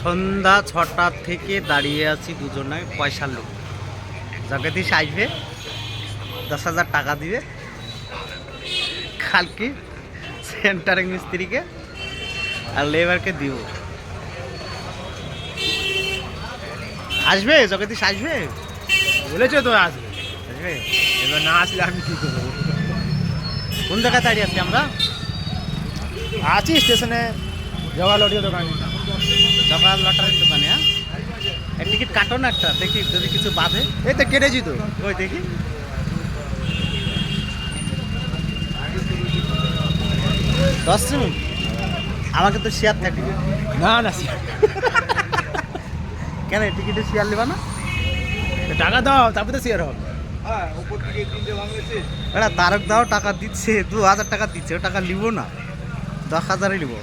সন্ধ্যা 6টা থেকে দাঁড়িয়ে আছি দুজনে পয়সার লোক। জগদীশ আসবে, 10,000 টাকা দিবে কালকে সেন্টারিং মিস্ত্রিকে আর লেবারকে দিব। আসবে জগদীশ, আসবে বলেছে তো আসবে। আসবে। এবার না আসলে আমি কি করবো? কোন জায়গায় দাঁড়িয়ে আছি আমরা? আছি স্টেশনে, জগা লটিয়া দোকানে। জগার লটারির দোকানে। হ্যাঁ, টিকিট কাটো না একটা, দেখি যদি কিছু বাঁধে। এই তো কেটেছি তো। ওই দেখি। দশ মিনিট আমাকে তো শেয়ার থাকবে। না না, কেন টিকিটে শেয়ার নেবা না? টাকা দাও তারপরে তো শেয়ার হবে। এটা তারক দাও টাকা দিচ্ছে, 2,000 টাকা দিচ্ছে, ও টাকা নিব না, 10,000 নিব।